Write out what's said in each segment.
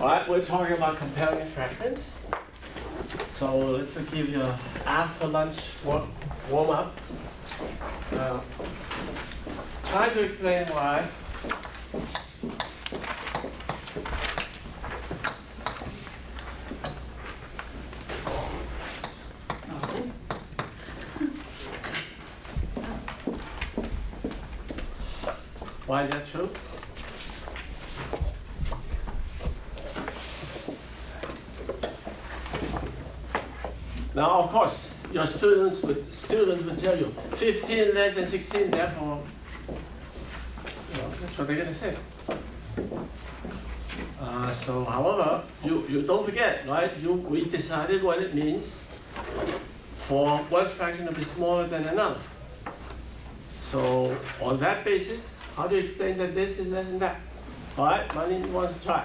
All right, we're talking about comparing fractions. So let's give you an after lunch warm up. Try to explain why. Why is that true? Now, of course, your students would tell you 15 less than 16, therefore, that's what they're going to say. So, however, you don't forget, right? We decided what it means for one fraction to be smaller than another. So, on that basis, how do you explain that this is less than that? All right, Marlene wants to try.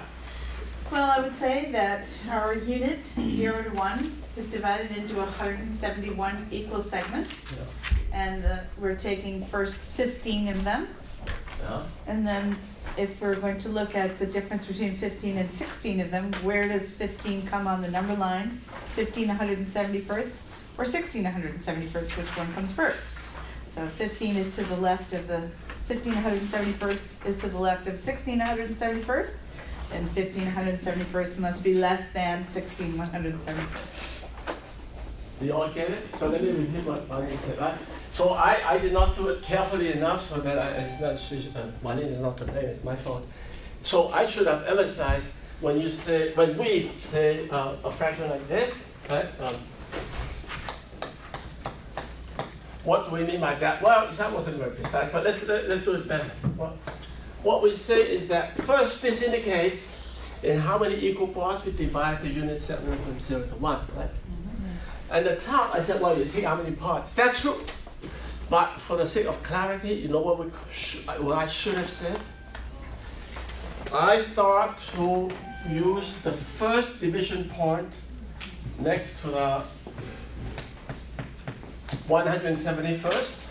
Well, I would say that our unit, 0 to 1, is divided into 171 equal segments. Yeah. And we're taking first 15 of them. Yeah. And then if we're going to look at the difference between 15 and 16 of them, where does 15 come on the number line? 15 171st or 16 171st, which one comes first? So 15 is to the left of the 15 171st is to the left of 16 171st, and 15 171st must be less than 16 171st. Do you all get it? So let me repeat what Marlene said, right? So I did not do it carefully enough so that it's not, Marlene is not to blame, it's my fault. So I should have emphasized when we say a fraction like this, right? What do we mean by that? Well, that wasn't very precise, but let's do it better. What we say is that first this indicates in how many equal parts we divide the unit segment from 0 to 1, right? Mm-hmm. And the top, I said, well, you take how many parts. That's true. But for the sake of clarity, you know what I should have said? I start to use the first division point next to the 171st.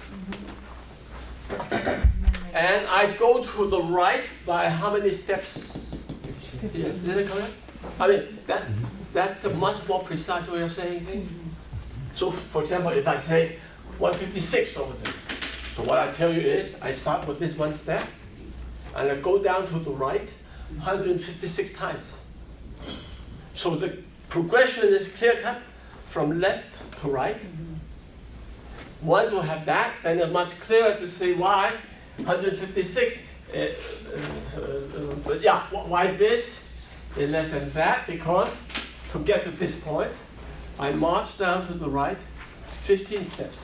And I go to the right by how many steps? Is that correct? I mean, that's the much more precise way of saying things. So, for example, if I say 156 over there, so what I tell you is I start with this one step, and I go down to the right 156 times. So the progression is clear-cut from left to right. Once we have that, then it's much clearer to say why 156. Why this is less than that? Because to get to this point, I march down to the right 15 steps.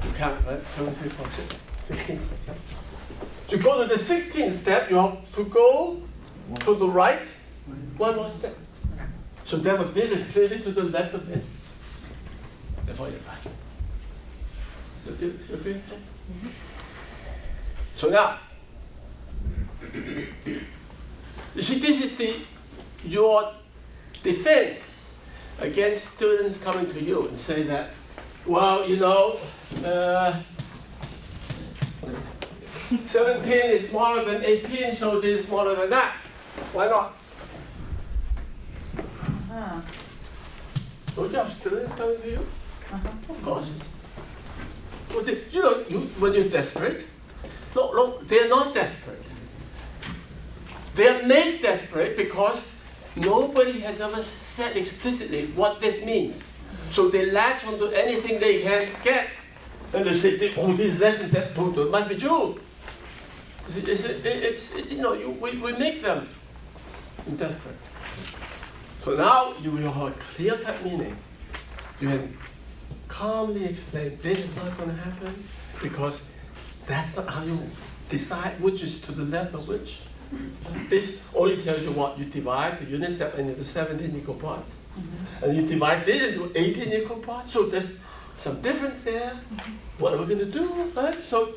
You count, right? 2, 3, 4, 6, 15 steps. Right? To go to the 16th step, you have to go to the right one more step. So therefore, this is clearly to the left of this. Therefore, you're right. You agree? Mm-hmm. So now, you see, this is your defense against students coming to you and say that, well, 17 is smaller than 18, so this is smaller than that. Why not? Don't you have students coming to you? Of course. Well, when you're desperate, no, they're not desperate. They're made desperate because nobody has ever said explicitly what this means. So they latch onto anything they can get. And they say, oh, this is less than that, it must be true. We make them desperate. So now you will have a clear-cut meaning. You can calmly explain, this is not going to happen because that's not how you decide which is to the left of which. This only tells you what you divide the unit into 17 equal parts. Mm-hmm. And you divide this into 18 equal parts, so there's some difference there. Mm-hmm. What are we going to do? Right? So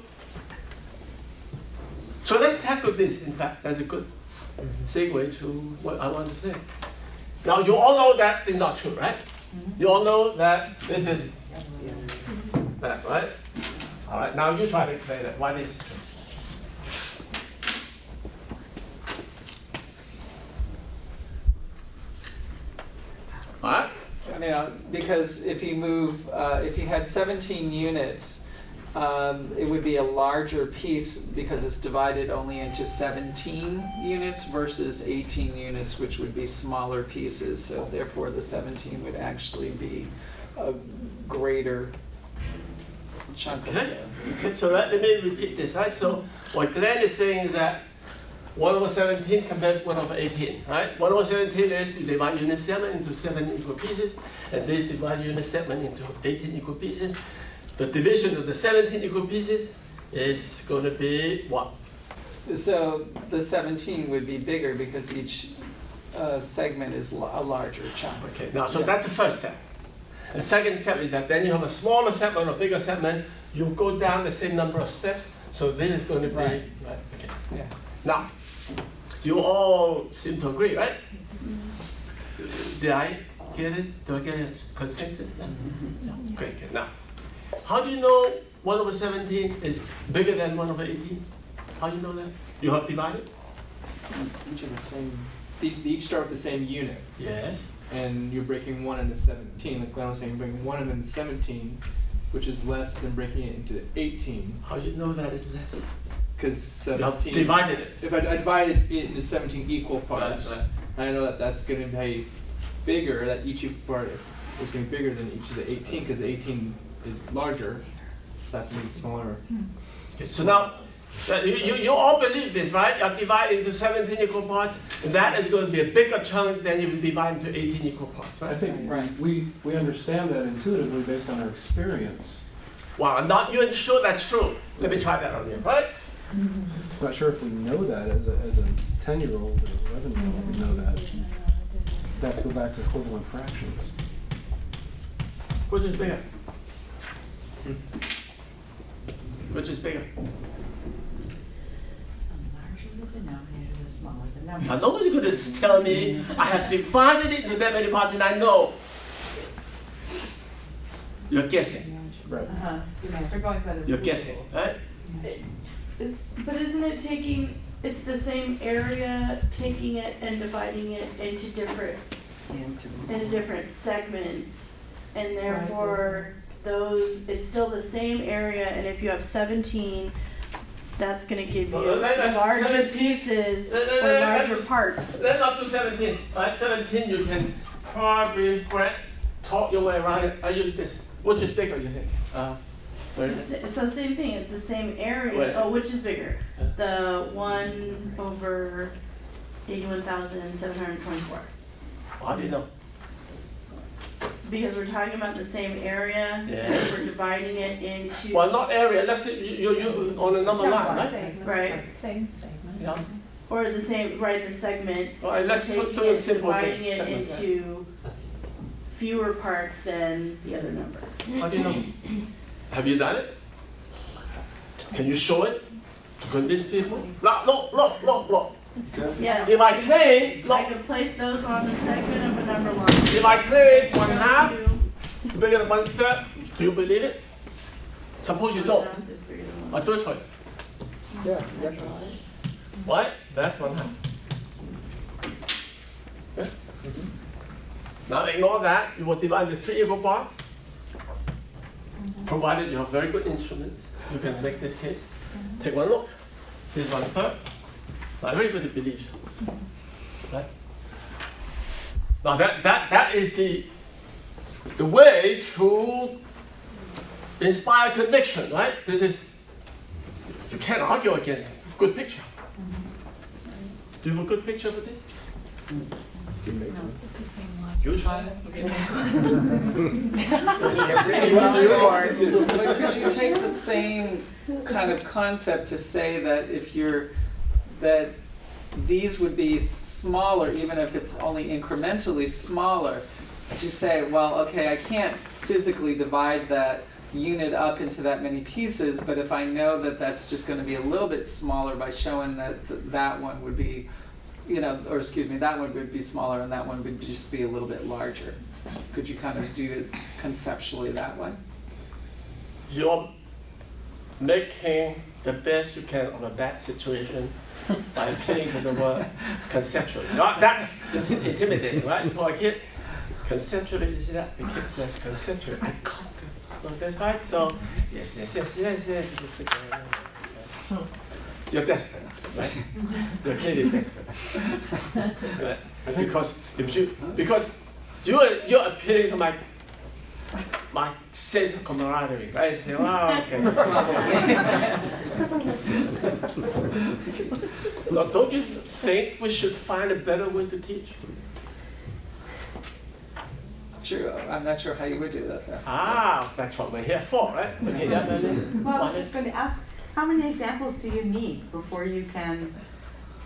let's tackle this. In fact, that's a good segue to what I want to say. Now, you all know that is not true, right? Mm-hmm. You all know that this is that, right? All right, now you try to explain that, why this is true. you know, because if you had 17 units, it would be a larger piece because it's divided only into 17 units versus 18 units, which would be smaller pieces. So therefore, the 17 would actually be a greater chunk of it. Okay, so let me repeat this, right? So what Glenn is saying is that 1/17 compared to 1/18, right? 1/17 is you divide unit 7 into 7 equal pieces, and this divide unit 7 into 18 equal pieces. The division of the 17 equal pieces is going to be what? So the 17 would be bigger because each segment is a larger chunk. Okay, now so that's the first step. The second step is that then you have a smaller segment or bigger segment, you go down the same number of steps, so this is going to be, Right. okay. Yeah. Now, you all seem to agree, right? Did I get it? Do I get a consensus? Yeah. Great, okay. Now, how do you know 1/17 is bigger than 1/18? How do you know that? You have divided? Each of the same, they each start with the same unit, Yes. and you're breaking 1 into 17. Like Glenn was saying, you're breaking 1 into 17, which is less than breaking it into 18, How do you know that is less? because You have 17. divided it. If I divided it into 17 equal parts, Right. I know that that's going to be bigger. That each equal part is going to be bigger than each of the 18, because the 18 is larger, so that's going to be smaller. Okay, so now, you all believe this, right? You divide into 17 equal parts, that is going to be a bigger chunk than if you divide into 18 equal parts, I right? think Right. we understand that intuitively based on our experience. Well, I'm not even sure that's true. Let me try that on you, right? I'm not sure if we know that as a 10-year-old or 11-year-old, we know that. We have to go back to equivalent fractions. Which is bigger? Which is bigger? The larger the denominator, the smaller the number. Now, nobody's going to tell me I have divided it into that many parts and I know. You're guessing. Right. Uh-huh. We're going by the You're rule. guessing, right? But isn't it taking, it's the same area, taking it and dividing it into different segments, and therefore those, it's still the same area, and if you have 17, that's gonna give you larger 17 pieces or larger parts. Let's not do 17, right? 17 you can probably talk your way around it. I use this. Which is bigger, you think? Where is it? So same thing, it's the same area. Where? Oh, which is bigger? The 1/81,724. How do you know? Because we're talking about the same area, Yeah. and we're dividing it into, Well, not area. Let's say you on the number line, right? right? Same segment. Yeah. Or the same, right, the segment. All right, let's taking do a it, simple thing. dividing it Segment, right? into fewer parts than the other number. How do you know? Have you done it? Can you show it to convince people? Look. Yes. If I claim, I look, could place those on the segment of a number line. if I claim 1/2 Two. bigger than 1/3, do you believe it? Suppose you don't. Is bigger than I'll one. do it for you. Yeah, exactly. Right? That's 1/2. Okay? Now ignore that. You will divide into 3 equal parts. Provided you have very good instruments, you can make this case. Take one look. This is 1/3. Now everybody believes you. Right? Now that is the way to inspire conviction, right? This is, you can't argue against it. Good picture. Do you have a good picture for this? You try it. Because you take the same kind of concept to say that that these would be smaller, even if it's only incrementally smaller. But you say, well, okay, I can't physically divide that unit up into that many pieces, but if I know that that's just going to be a little bit smaller by showing that that one would be, that one would be smaller and that one would just be a little bit larger. Could you kind of do it conceptually that way? You're making the best you can of a bad situation by appealing to the word conceptually. That's intimidating, right? For a kid, conceptually, you see that? The kid says conceptually. I got it. So that's right. So yes. You're desperate, right? You're clearly desperate. Right? Because you're appealing to my sense of camaraderie, right? Say, wow, okay. Now, don't you think we should find a better way to teach? True, I'm not sure how you would do that though. That's what we're here for, right? Okay, yeah, Well, I was just going to ask, how many examples do you need before you can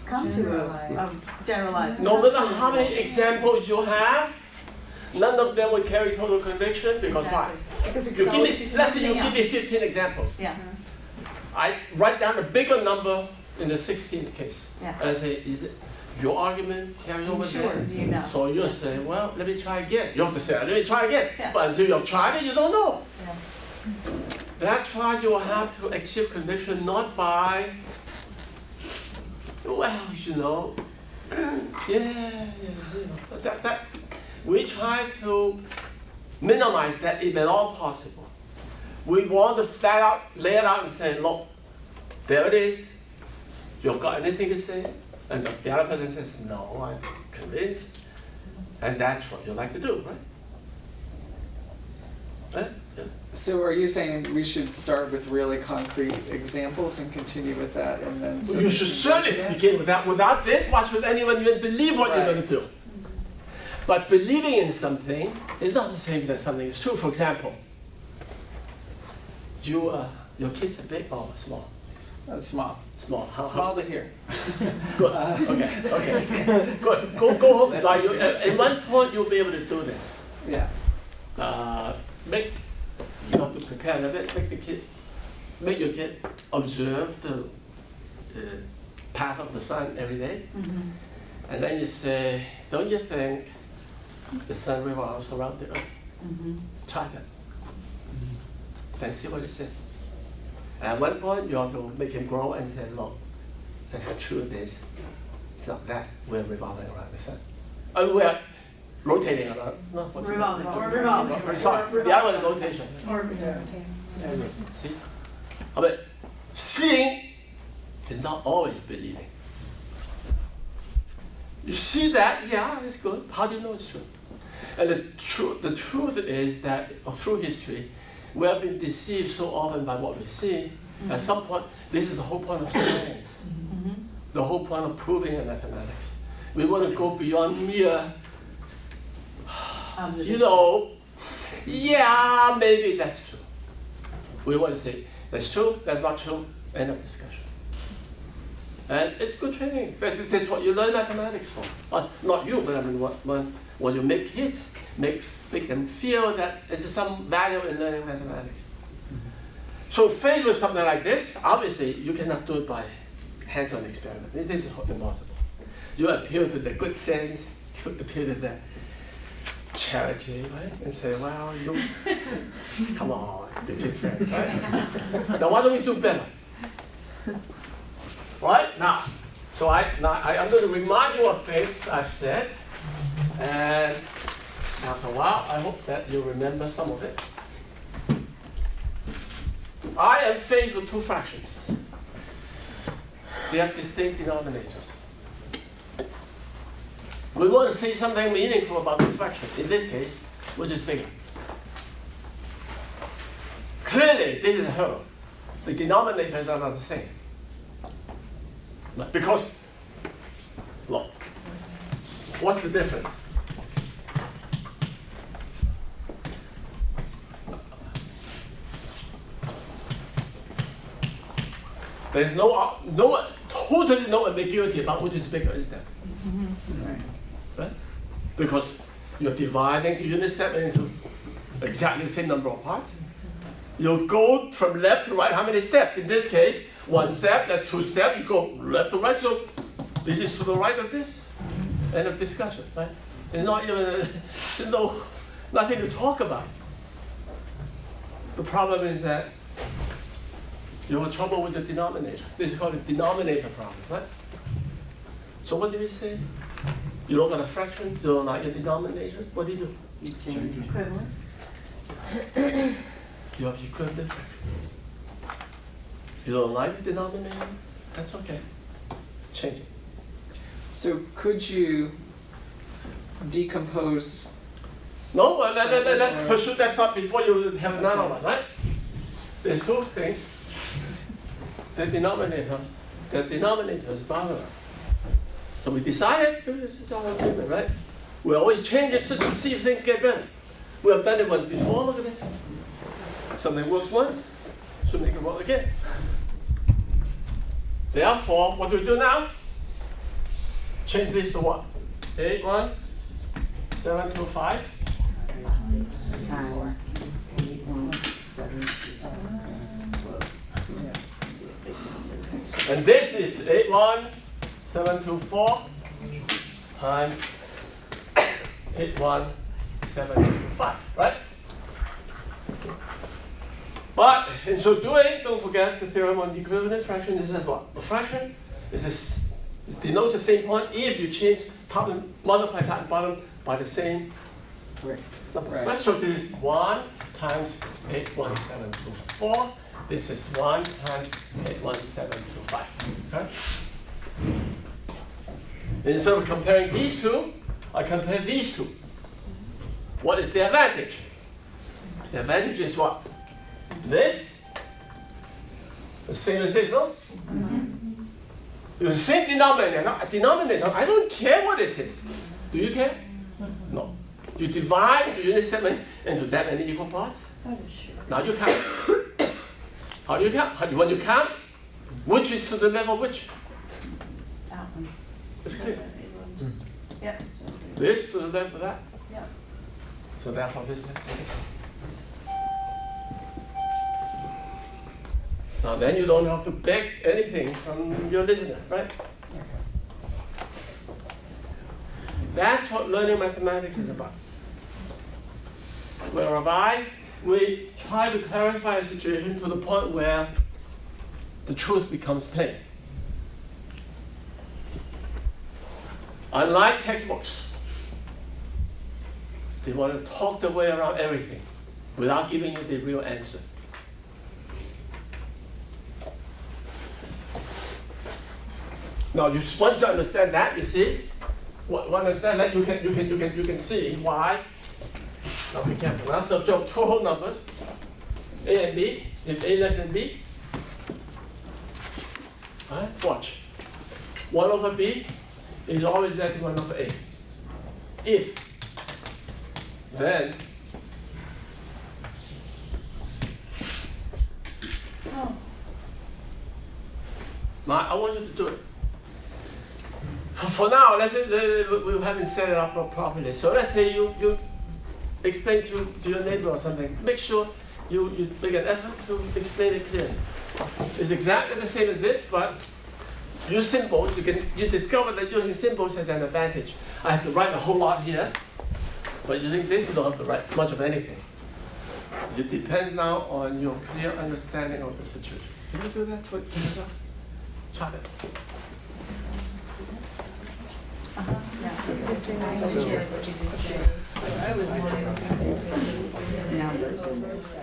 come to a generalized? No matter how many examples you have, none of them will carry total conviction because why? Because You give me, let's say you give me 15 examples. Yeah, I write down a bigger number in the 16th case. yeah. And I say, is it your argument carry over Sure, there? do you know? So you say, well, let me try again. You have to say, let me try again. Yeah. But until you've tried it, you don't know. Yeah. That's why you have to achieve conviction not by, well, that we try to minimize that if at all possible. We want to flat out lay it out and say, look, there it is. You've got anything to say? And the other person says, no, I'm convinced. And that's what you like to do, right? Right? Yeah. So are you saying we should start with really concrete examples and continue with that and then? Well, you should certainly begin with that. Without this, why should anyone even believe what you're Right. going to do? But believing in something is not the same that something is true. For example, your kids are big or small? Small. Small. How? Small to here. Good. Okay. Good. Go home. That's Like okay. at one point, you'll be able to do this. Yeah. You have to prepare a little bit. Make your kid observe the path of the sun every day, and then you say, don't you think the sun revolves around the earth? Try that. Then see what it says. At one point, you have to make him grow and say, look, that's the truth is, it's not that we're revolving around the sun. We're rotating around. No, what's Revolving. it? Or revolving. Sorry, the other one is rotation. See? But seeing is not always believing. You see that, yeah, it's good. How do you know it's true? And the truth is that through history, we have been deceived so often by what we see. At some point, this is the whole point of science. The whole point of proving in mathematics. We want to go beyond mere, yeah, maybe that's true. We want to say, that's true, that's not true, end of discussion. And it's good training. That's what you learn mathematics for. Not you, but I mean, when you make kids, make them feel that there's some value in learning mathematics. So faced with something like this, obviously you cannot do it by hands-on experiment. This is impossible. You appeal to the good sense, you appeal to the charity, right? And say, well, you, come on, be friends, right? Now why don't we do better? Right? Now, so I'm going to remind you of things I've said, and after a while, I hope that you remember some of it. I am faced with two fractions. They have distinct denominators. We want to say something meaningful about the fraction. In this case, which is bigger? Clearly, this is a hurdle. The denominators are not the same. Because, look, what's the difference? There's totally no ambiguity about which is bigger, is there? Right? Because you're dividing the unit set into exactly the same number of parts. You go from left to right, how many steps? In this case, one step, that's two steps, you go left to right, so this is to the right of this. End of discussion, right? There's not even, nothing to talk about. The problem is that you have trouble with the denominator. This is called the denominator problem, right? So what do we say? You don't got a fraction, you don't like a denominator, what do? You change it. Equivalent. You have equivalent fraction. You don't like the denominator, that's okay. Change it. So could you decompose? No, well, let's pursue that thought before you have another one, right? There's two things. The denominator is bounded. So we decided, this is our agreement, right? We always change it to see if things get better. We have done it once before, look at this. Something works once, should make it work again. Therefore, what do we do now? Change this to what? 8, 1, 7, 2, 5. And this is 8, 1, 7, 2, 4 times 8, 1, 7, 2, 5, right? But in so doing, don't forget the theorem on the equivalence fraction. This is what? A fraction it denotes the same point if you change top and multiply top and bottom by the same number. Right. So this is 1 times 8, 1, 7, 2, 4. This is 1 times 8, 1, 7, 2, 5. Okay? Instead of comparing these two, I compare these two. What is the advantage? The advantage is what? This? The same as this, no? The same denominator. I don't care what it is. Do you care? No. You divide the unit segment into that many equal parts. Now you count. How do you count? When you count, which is to the level of which? That one. It's clear. Yep. This to the level of that. Yep. So therefore this. Now then you don't have to beg anything from your listener, right? That's what learning mathematics is about. Whereby we try to clarify a situation to the point where the truth becomes plain. Unlike textbooks, they want to talk their way around everything without giving you the real answer. Now, once you understand that, you see, understand that you can see why. Now be careful. Now, so two whole numbers, A and B. If A less than B, right? Watch. 1 over B is always less than 1 over A. If then now I want you to do it. For now, let's say we haven't set it up properly. So let's say you explain to your neighbor or something. Make sure you make an effort to explain it clearly. It's exactly the same as this, but use symbols. You discover that using symbols has an advantage. I have to write a whole lot here, but using this, you don't have to write much of anything. It depends now on your clear understanding of the situation. Can you do that for yourself? Try it. Numbers.